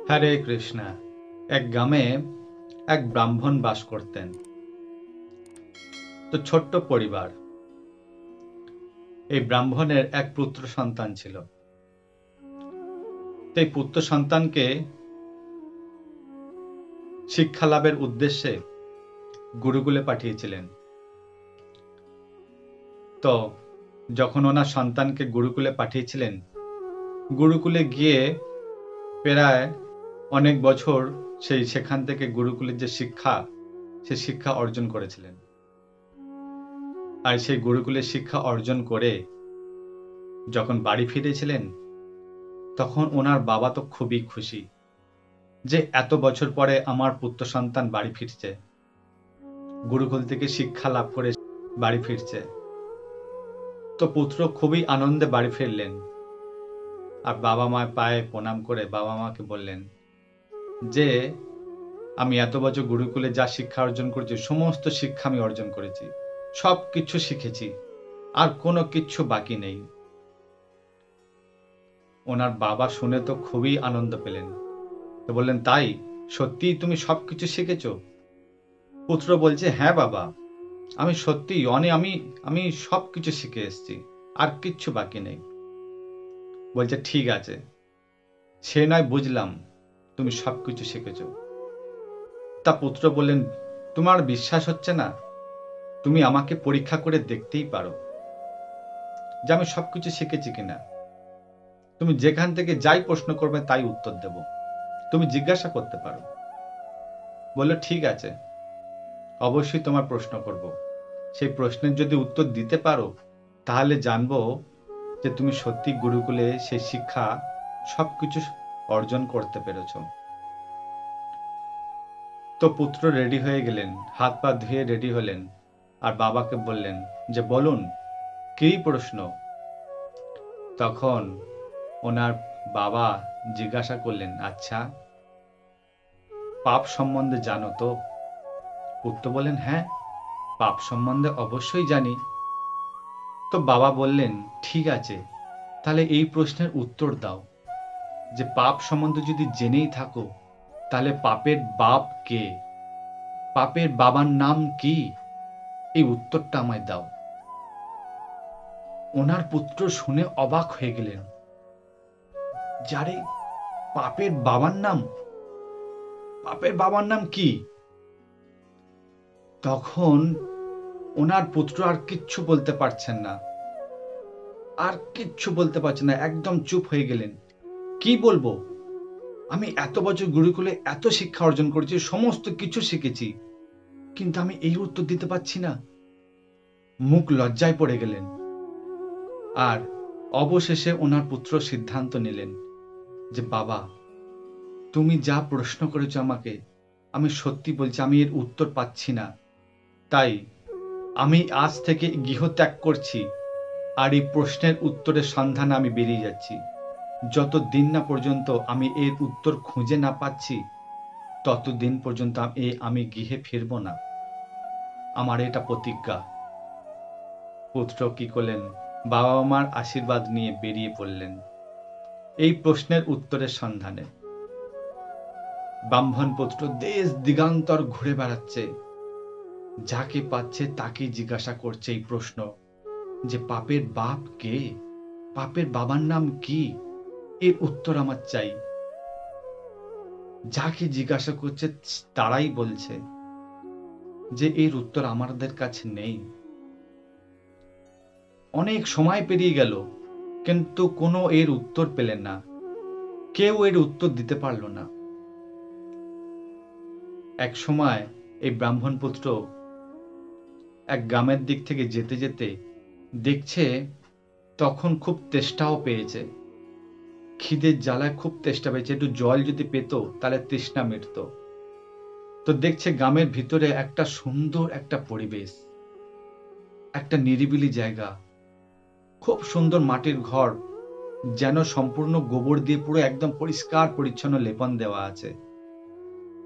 হরে কৃষ্ণা। এক গ্রামে এক ব্রাহ্মণ বাস করতেন। তো ছোট্ট পরিবার। এই ব্রাহ্মণের এক পুত্র সন্তান ছিল। তো এই পুত্র সন্তানকে শিক্ষা লাভের উদ্দেশ্যে গুরুকুলে পাঠিয়েছিলেন। তো যখন ওনার সন্তানকে গুরুকুলে পাঠিয়েছিলেন, গুরুকুলে গিয়ে প্রায় অনেক বছর সেখান থেকে গুরুকুলের যে শিক্ষা, সে শিক্ষা অর্জন করেছিলেন। আর সেই গুরুকুলের শিক্ষা অর্জন করে যখন বাড়ি ফিরেছিলেন, তখন ওনার বাবা তো খুবই খুশি যে এত বছর পরে আমার পুত্র সন্তান বাড়ি ফিরছে, গুরুকুল থেকে শিক্ষা লাভ করে বাড়ি ফিরছে। তো পুত্র খুবই আনন্দে বাড়ি ফিরলেন আর বাবা মায়ের পায়ে প্রণাম করে বাবা মাকে বললেন যে আমি এত বছর গুরুকুলে যা শিক্ষা অর্জন করেছি, সমস্ত শিক্ষা আমি অর্জন করেছি, সব কিছু শিখেছি, আর কোনো কিচ্ছু বাকি নেই। ওনার বাবা শুনে তো খুবই আনন্দ পেলেন। তো বললেন, তাই সত্যি তুমি সবকিছু শিখেছো? পুত্র বলছে, হ্যাঁ বাবা, আমি সত্যি আমি সবকিছু শিখে এসেছি, আর কিচ্ছু বাকি নেই। বলছে, ঠিক আছে, সে নয় বুঝলাম তুমি সবকিছু শিখেছো। তা পুত্র বললেন, তোমার বিশ্বাস হচ্ছে না? তুমি আমাকে পরীক্ষা করে দেখতেই পারো যে আমি সবকিছু শিখেছি কিনা। তুমি যেখান থেকে যাই প্রশ্ন করবে তাই উত্তর দেব, তুমি জিজ্ঞাসা করতে পারো। বললো, ঠিক আছে, অবশ্যই তোমার প্রশ্ন করব। সেই প্রশ্নের যদি উত্তর দিতে পারো, তাহলে জানবো যে তুমি সত্যি গুরুকুলে সেই শিক্ষা সবকিছু অর্জন করতে পেরেছ। তো পুত্র রেডি হয়ে গেলেন, হাত পা ধুয়ে রেডি হলেন, আর বাবাকে বললেন যে বলুন কি প্রশ্ন। তখন ওনার বাবা জিজ্ঞাসা করলেন, আচ্ছা পাপ সম্বন্ধে জানো তো? পুত্র বললেন, হ্যাঁ, পাপ সম্বন্ধে অবশ্যই জানি। তো বাবা বললেন, ঠিক আছে, তাহলে এই প্রশ্নের উত্তর দাও যে পাপ সম্বন্ধে যদি জেনেই থাকো, তাহলে পাপের বাপ কে, পাপের বাবার নাম কি, এই উত্তরটা আমায় দাও। ওনার পুত্র শুনে অবাক হয়ে গেলেন, যারে পাপের বাবার নাম, পাপের বাবার নাম কি? তখন ওনার পুত্র আর কিচ্ছু বলতে পারছেন না, আর কিচ্ছু বলতে পারছেন না, একদম চুপ হয়ে গেলেন। কি বলবো, আমি এত বছর গুরুকুলে এত শিক্ষা অর্জন করেছি, সমস্ত কিছু শিখেছি, কিন্তু আমি এই উত্তর দিতে পারছি না। মুখ লজ্জায় পড়ে গেলেন। আর অবশেষে ওনার পুত্র সিদ্ধান্ত নিলেন যে বাবা, তুমি যা প্রশ্ন করেছো আমাকে, আমি সত্যি বলছি আমি এর উত্তর পাচ্ছি না, তাই আমি আজ থেকে গৃহত্যাগ করছি, আর এই প্রশ্নের উত্তরের সন্ধানে আমি বেরিয়ে যাচ্ছি। যতদিন না পর্যন্ত আমি এর উত্তর খুঁজে না পাচ্ছি, ততদিন পর্যন্ত আমি গৃহে ফিরব না, আমার এটা প্রতিজ্ঞা। পুত্র কি করলেন, বাবা মার আশীর্বাদ নিয়ে বেরিয়ে পড়লেন এই প্রশ্নের উত্তরের সন্ধানে। ব্রাহ্মণ পুত্র দেশ দিগান্তর ঘুরে বেড়াচ্ছে, যাকে পাচ্ছে তাকে জিজ্ঞাসা করছে এই প্রশ্ন যে পাপের বাপ কে, পাপের বাবার নাম কি, এর উত্তর আমার চাই। যাকে জিজ্ঞাসা করছে তারাই বলছে যে এর উত্তর আমাদের কাছে নেই। অনেক সময় পেরিয়ে গেল, কিন্তু কোনো এর উত্তর পেলেন না, কেউ এর উত্তর দিতে পারল না। এক সময় এই ব্রাহ্মণ পুত্র এক গ্রামের দিক থেকে যেতে যেতে দেখছে তখন খুব তেষ্টাও পেয়েছে, খিদের জ্বালায় খুব তেষ্টা পেয়েছে, একটু জল যদি পেত তাহলে তৃষ্ণা মিটত। তো দেখছে গ্রামের ভিতরে একটা সুন্দর একটা পরিবেশ, একটা নিরিবিলি জায়গা, খুব সুন্দর মাটির ঘর, যেন সম্পূর্ণ গোবর দিয়ে পুরো একদম পরিষ্কার পরিচ্ছন্ন লেপন দেওয়া আছে।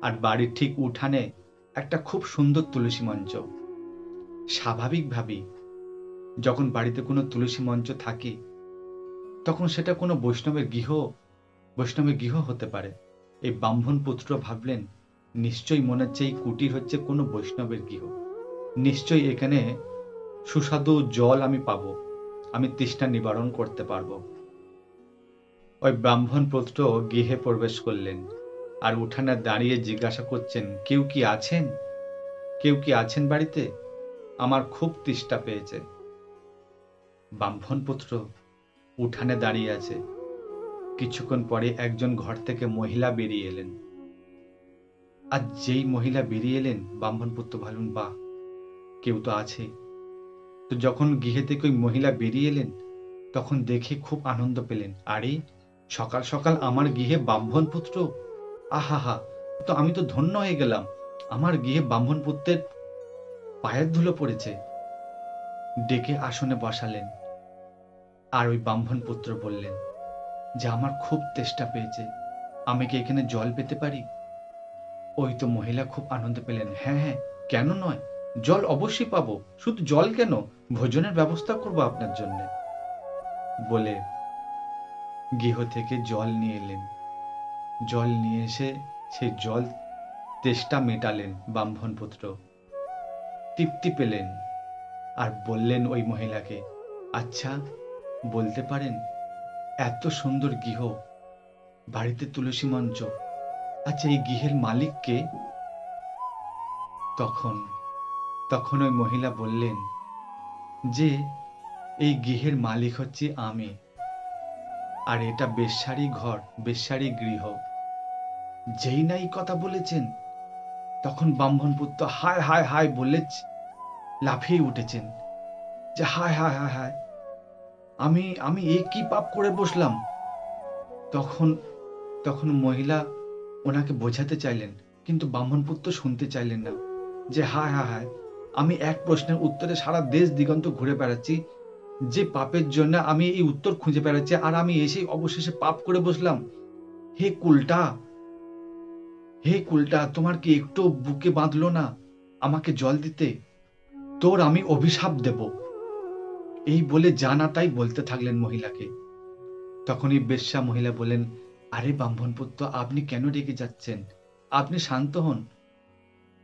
আর বাড়ির ঠিক উঠানে একটা খুব সুন্দর তুলসী মঞ্চ। স্বাভাবিকভাবেই যখন বাড়িতে কোনো তুলসী মঞ্চ থাকে, তখন সেটা কোনো বৈষ্ণবের গৃহ হতে পারে। এই ব্রাহ্মণ পুত্র ভাবলেন, নিশ্চয়ই মনে হচ্ছে এই কুটির হচ্ছে কোনো বৈষ্ণবের গৃহ, নিশ্চয়ই এখানে সুস্বাদু জল আমি পাবো, আমি তৃষ্ণা নিবারণ করতে পারবো। ওই ব্রাহ্মণ পুত্র গৃহে প্রবেশ করলেন, আর উঠানে দাঁড়িয়ে জিজ্ঞাসা করছেন, কেউ কি আছেন? কেউ কি আছেন বাড়িতে? আমার খুব তৃষ্ণা পেয়েছে। ব্রাহ্মণ পুত্র উঠানে দাঁড়িয়ে আছে। কিছুক্ষণ পরে একজন ঘর থেকে মহিলা বেরিয়ে এলেন। আর যেই মহিলা বেরিয়ে এলেন, ব্রাহ্মণ পুত্র ভাবলেন, বাহ, কেউ তো আছে। তো যখন গৃহে থেকে ওই মহিলা বেরিয়ে এলেন, তখন দেখে খুব আনন্দ পেলেন। আরে, সকাল সকাল আমার গৃহে ব্রাহ্মণ পুত্র! আহা, তো আমি তো ধন্য হয়ে গেলাম। আমার গৃহে ব্রাহ্মণ পুত্রের পায়ের ধুলো পড়েছে। ডেকে আসনে বসালেন। আর ওই ব্রাহ্মণ পুত্র বললেন যে, আমার খুব তেষ্টা পেয়েছে, আমি কি এখানে জল পেতে পারি? ওই তো মহিলা খুব আনন্দ পেলেন। হ্যাঁ হ্যাঁ, কেন নয়, জল অবশ্যই পাবো। শুধু জল কেন, ভোজনের ব্যবস্থা করবো আপনার জন্য। বলে গৃহ থেকে জল নিয়ে এলেন। জল নিয়ে এসে সেই জল তেষ্টা মেটালেন ব্রাহ্মণ পুত্র, তৃপ্তি পেলেন। আর বললেন ওই মহিলাকে, আচ্ছা, বলতে পারেন, এত সুন্দর গৃহ, বাড়িতে তুলসী মঞ্চ, আচ্ছা এই গৃহের মালিক কে? তখন তখন ওই মহিলা বললেন যে, এই গৃহের মালিক হচ্ছে আমি, আর এটা বেশ্যারই ঘর, বেশ্যারই গৃহ। যেই না এই কথা বলেছেন, তখন ব্রাহ্মণ পুত্র হায় হায় হায় বলে লাফিয়ে উঠেছেন যে, হায় হায় হায় হায়, আমি আমি এ কি পাপ করে বসলাম? তখন তখন মহিলা ওনাকে বোঝাতে চাইলেন, কিন্তু ব্রাহ্মণ পুত্র শুনতে চাইলেন না। যে হায় হায় হায়, আমি এক প্রশ্নের উত্তরে সারা দেশ দিগন্ত ঘুরে বেড়াচ্ছি, যে পাপের জন্য আমি এই উত্তর খুঁজে বেড়াচ্ছি, আর আমি এসে অবশেষে পাপ করে বসলাম। হে কুলটা, হে কুলটা, তোমার কি একটু বুকে বাঁধলো না আমাকে জল দিতে? তোর আমি অভিশাপ দেব। এই বলে জানা তাই বলতে থাকলেন মহিলাকে। তখনই বেশ্যা মহিলা বলেন, আরে ব্রাহ্মণ পুত্র, আপনি কেন রেগে যাচ্ছেন? আপনি শান্ত হন।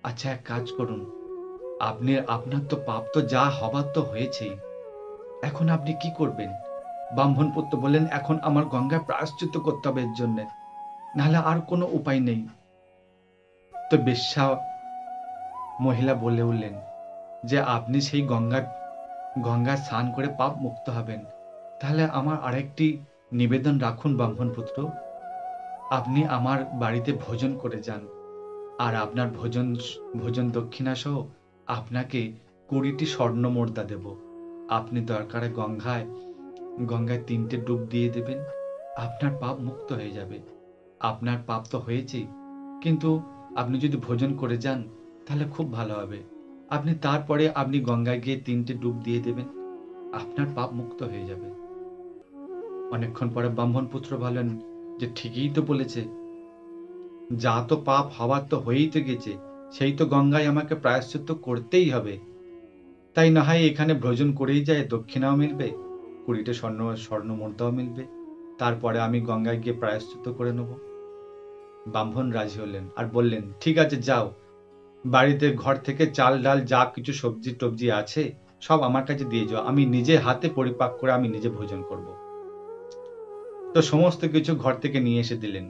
আচ্ছা, এক কাজ করুন, আপনার তো পাপ তো যা হবার তো হয়েছেই, এখন আপনি কি করবেন? ব্রাহ্মণ পুত্র বললেন, এখন আমার গঙ্গায় প্রায়শ্চিত্ত করতে হবে এর জন্য, নাহলে আর কোনো উপায় নেই। তো বেশ্যা মহিলা বলে উঠলেন যে, আপনি সেই গঙ্গায় স্নান করে পাপ মুক্ত হবেন, তাহলে আমার আরেকটি নিবেদন রাখুন ব্রাহ্মণ পুত্র, আপনি আমার বাড়িতে ভোজন করে যান, আর আপনার ভোজন দক্ষিণা সহ আপনাকে 20টি স্বর্ণ মুদ্রা দেব। আপনি দরকারে গঙ্গায় 3টে ডুব দিয়ে দেবেন, আপনার পাপ মুক্ত হয়ে যাবে। আপনার পাপ তো হয়েছেই, কিন্তু আপনি যদি ভোজন করে যান তাহলে খুব ভালো হবে। তারপরে আপনি গঙ্গায় গিয়ে 3টে ডুব দিয়ে দেবেন, আপনার পাপ মুক্ত হয়ে যাবে। অনেকক্ষণ পরে ব্রাহ্মণ পুত্র বলেন যে, ঠিকই তো বলেছে, যা তো পাপ হওয়ার তো হয়েই তো গেছে, সেই তো গঙ্গায় আমাকে প্রায়শ্চিত্ত করতেই হবে। তাই না হয় এখানে ভোজন করেই যায়, দক্ষিণাও মিলবে, 20টে স্বর্ণ মুদ্রাও মিলবে, তারপরে আমি গঙ্গায় গিয়ে প্রায়শ্চিত্ত করে নেব। ব্রাহ্মণ রাজি হলেন আর বললেন, ঠিক আছে, যাও, বাড়িতে ঘর থেকে চাল ডাল যা কিছু সবজি টবজি আছে সব আমার কাছে দিয়ে যাও, আমি নিজে হাতে পরিপাক করে আমি নিজে ভোজন করব। তো সমস্ত কিছু ঘর থেকে নিয়ে এসে দিলেন।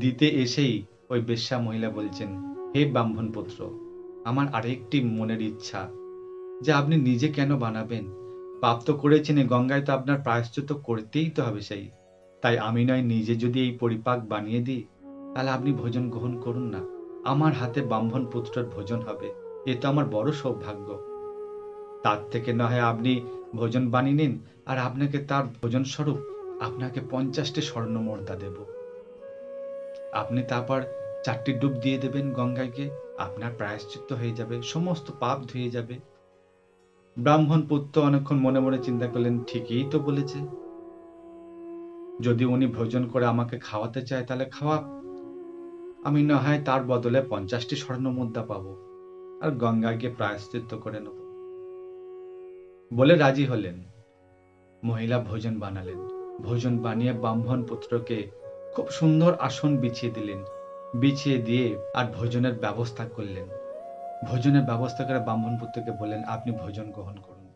দিতে এসেই ওই বেশ্যা মহিলা বলছেন, হে ব্রাহ্মণ পুত্র, আমার আরেকটি মনের ইচ্ছা, যে আপনি নিজে কেন বানাবেন? পাপ তো করেছেন, গঙ্গায় তো আপনার প্রায়শ্চিত্ত করতেই তো হবে সেই, তাই আমি নয় নিজে যদি এই পরিপাক বানিয়ে দিই, তাহলে আপনি ভোজন গ্রহণ করুন না, আমার হাতে ব্রাহ্মণ পুত্রের ভোজন হবে, এ তো আমার বড় সৌভাগ্য। তার থেকে না হয় আপনি ভোজন বানিয়ে নিন, আর আপনাকে তার ভোজন স্বরূপ আপনাকে 50টি স্বর্ণ মুদ্রা দেব। আপনি তারপর 4টি ডুব দিয়ে দেবেন গঙ্গায় গিয়ে, আপনার প্রায়শ্চিত্ত হয়ে যাবে, সমস্ত পাপ ধুয়ে যাবে। ব্রাহ্মণ পুত্র অনেকক্ষণ মনে মনে চিন্তা করলেন, ঠিকই তো বলেছে, যদি উনি ভোজন করে আমাকে খাওয়াতে চায় তাহলে খাওয়াক, আমি না হয় তার বদলে 50টি স্বর্ণ মুদ্রা পাবো, আর গঙ্গায় গিয়ে প্রায়শ্চিত্ত করে নেব। বলে রাজি হলেন। মহিলা ভোজন বানালেন, ভোজন বানিয়ে ব্রাহ্মণ পুত্রকে খুব সুন্দর আসন বিছিয়ে দিলেন, বিছিয়ে দিয়ে আর ভোজনের ব্যবস্থা করলেন। ভোজনের ব্যবস্থা করে ব্রাহ্মণ পুত্রকে বললেন, আপনি ভোজন গ্রহণ করুন।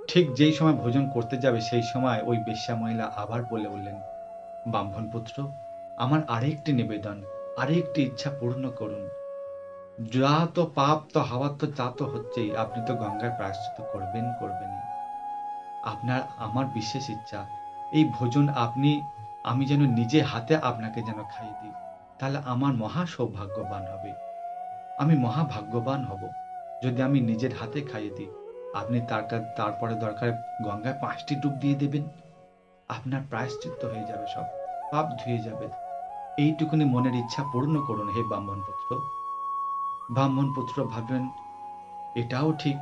ঠিক যেই সময় ভোজন করতে যাবে সেই সময় ওই বেশ্যা মহিলা আবার বলে উঠলেন, ব্রাহ্মণ পুত্র, আমার আরেকটি নিবেদন, আরেকটি ইচ্ছা পূর্ণ করুন। যা তো পাপ তো হওয়ার তো তা তো হচ্ছেই, আপনি তো গঙ্গার প্রায়শ্চিত্ত করবেনই। আপনার আমার বিশেষ ইচ্ছা, এই ভোজন আমি যেন নিজে হাতে আপনাকে যেন খাইয়ে দিই, তাহলে আমার মহা সৌভাগ্যবান হবে, আমি মহা ভাগ্যবান হব যদি আমি নিজের হাতে খাইয়ে দিই। আপনি তারপরে দরকার গঙ্গায় 5টি ডুব দিয়ে দেবেন, আপনার প্রায়শ্চিত্ত হয়ে যাবে, সব পাপ ধুয়ে যাবে। এইটুকুনি মনের ইচ্ছা পূর্ণ করুন হে ব্রাহ্মণ পুত্র। ব্রাহ্মণ পুত্র ভাবলেন, এটাও ঠিক,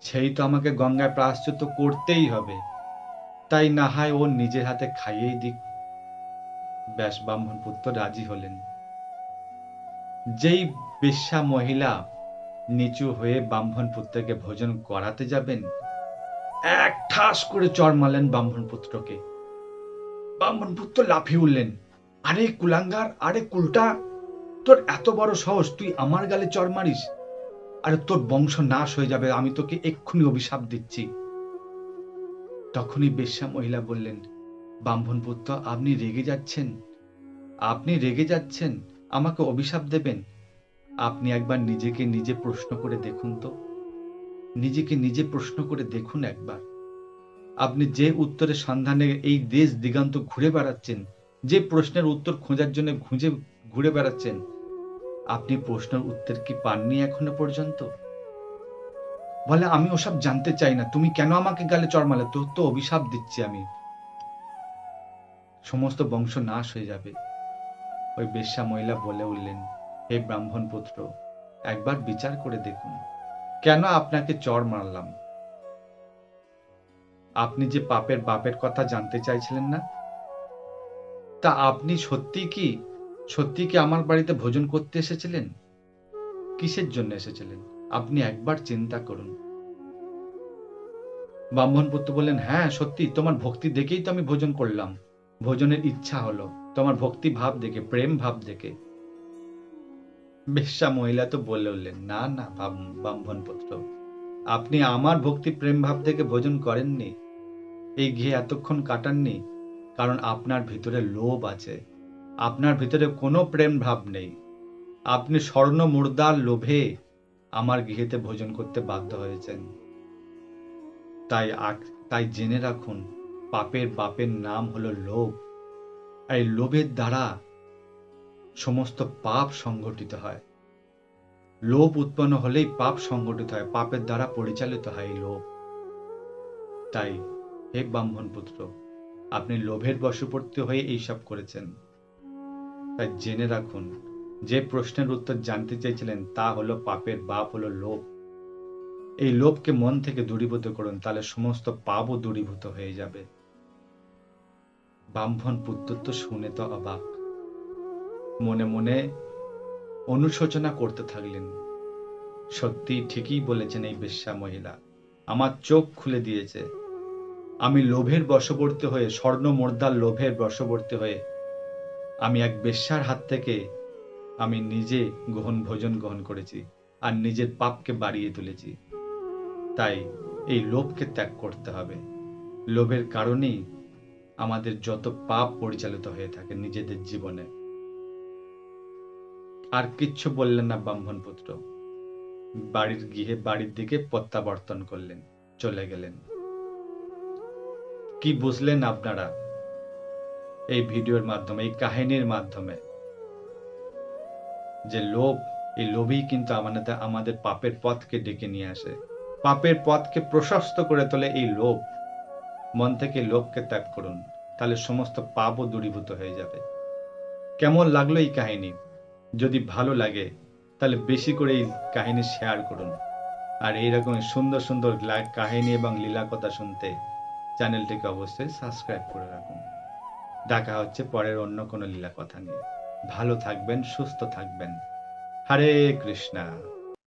সেই তো আমাকে গঙ্গায় প্রায়শ্চিত্ত করতেই হবে, তাই না হয় ও নিজের হাতে খাইয়েই দিক। ব্যাস, ব্রাহ্মণ পুত্র রাজি হলেন। যেই বেশ্যা মহিলা নিচু হয়ে ব্রাহ্মণ পুত্রকে ভোজন করাতে যাবেন, এক ঠাস করে চড় মারলেন ব্রাহ্মণ পুত্রকে। ব্রাহ্মণ পুত্র লাফিয়ে উঠলেন, আরে কুলাঙ্গার, আরে কুলটা, তোর এত বড় সাহস, তুই আমার গালে চড় মারিস? আরে তোর বংশ নাশ হয়ে যাবে, আমি তোকে এক্ষুনি অভিশাপ দিচ্ছি। তখনই বেশ্যা মহিলা বললেন, ব্রাহ্মণ পুত্র, আপনি রেগে যাচ্ছেন, আপনি রেগে যাচ্ছেন, আমাকে অভিশাপ দেবেন? আপনি একবার নিজেকে নিজে প্রশ্ন করে দেখুন তো, নিজেকে নিজে প্রশ্ন করে দেখুন একবার। আপনি যে উত্তরের সন্ধানে এই দেশ দিগন্ত ঘুরে বেড়াচ্ছেন, যে প্রশ্নের উত্তর খোঁজার জন্য ঘুরে বেড়াচ্ছেন, আপনি প্রশ্নের উত্তর কি পাননি এখনো পর্যন্ত? বলে, আমি ওসব জানতে চাই না, তুমি কেন আমাকে গালে চড় মারলে? তোর তো অভিশাপ দিচ্ছি আমি, সমস্ত বংশ নাশ হয়ে যাবে। ওই বেশ্যা মহিলা বলে উঠলেন, হে ব্রাহ্মণ পুত্র, একবার বিচার করে দেখুন, কেন আপনাকে চড় মারলাম? আপনি যে বাপের কথা জানতে চাইছিলেন না, তা আপনি সত্যি কি আমার বাড়িতে ভোজন করতে এসেছিলেন? কিসের জন্য এসেছিলেন? আপনি একবার চিন্তা করুন। ব্রাহ্মণ পুত্র বললেন, হ্যাঁ সত্যি, তোমার ভক্তি দেখেই তো আমি ভোজন করলাম, ভোজনের ইচ্ছা হলো, তোমার ভক্তি ভাব দেখে, প্রেম ভাব দেখে। বেশ্যা মহিলা তো বলে উঠলেন, না না ব্রাহ্মণ পুত্র, আপনি আমার ভক্তি প্রেম ভাব দেখে ভোজন করেননি, এই ঘি এতক্ষণ কাটাননি, কারণ আপনার ভিতরে লোভ আছে, আপনার ভিতরে কোনো প্রেম ভাব নেই, আপনি স্বর্ণ মুর্দার লোভে আমার গৃহেতে ভোজন করতে বাধ্য হয়েছেন। তাই জেনে রাখুন, বাপের নাম হলো লোভ। এই লোভের দ্বারা সমস্ত পাপ সংগঠিত হয়। লোভ উৎপন্ন হলেই পাপ সংগঠিত হয়, পাপের দ্বারা পরিচালিত হয় এই লোভ। তাই হে ব্রাহ্মণ পুত্র, আপনি লোভের বশবর্তী হয়ে এইসব করেছেন। তাই জেনে রাখুন, যে প্রশ্নের উত্তর জানতে চেয়েছিলেন তা হলো পাপের বাপ হলো লোভ। এই লোভকে মন থেকে দূরীভূত করুন, তাহলে সমস্ত পাপও দূরীভূত হয়ে যাবে। ব্রাহ্মণ পুত্র তো শুনে তো অবাক, মনে মনে অনুশোচনা করতে থাকলেন। সত্যি ঠিকই বলেছেন এই বেশ্যা মহিলা, আমার চোখ খুলে দিয়েছে। আমি লোভের বশবর্তী হয়ে, স্বর্ণ মুর্দার লোভের বশবর্তী হয়ে আমি এক বেশ্যার হাত থেকে আমি নিজে ভোজন গ্রহণ করেছি আর নিজের পাপকে বাড়িয়ে তুলেছি। তাই এই লোভকে ত্যাগ করতে হবে। লোভের কারণেই আমাদের যত পাপ পরিচালিত হয়ে থাকে নিজেদের জীবনে। আর কিচ্ছু বললেন না ব্রাহ্মণ পুত্র, বাড়ির দিকে প্রত্যাবর্তন করলেন, চলে গেলেন। কি বুঝলেন আপনারা এই ভিডিওর মাধ্যমে, এই কাহিনীর মাধ্যমে? যে লোভ, এই লোভই কিন্তু আমাদের পাপের পথকে ডেকে নিয়ে আসে, পাপের পথকে প্রশস্ত করে তোলে এই লোভ। মন থেকে লোভকে ত্যাগ করুন, তাহলে সমস্ত পাপও দূরীভূত হয়ে যাবে। কেমন লাগলো এই কাহিনী? যদি ভালো লাগে তাহলে বেশি করে এই কাহিনী শেয়ার করুন। আর এইরকম সুন্দর সুন্দর কাহিনী এবং লীলা কথা শুনতে চ্যানেলটিকে অবশ্যই সাবস্ক্রাইব করে রাখুন। দেখা হচ্ছে পরের অন্য কোনো লীলা কথা নিয়ে। ভালো থাকবেন, সুস্থ থাকবেন। হরে কৃষ্ণা।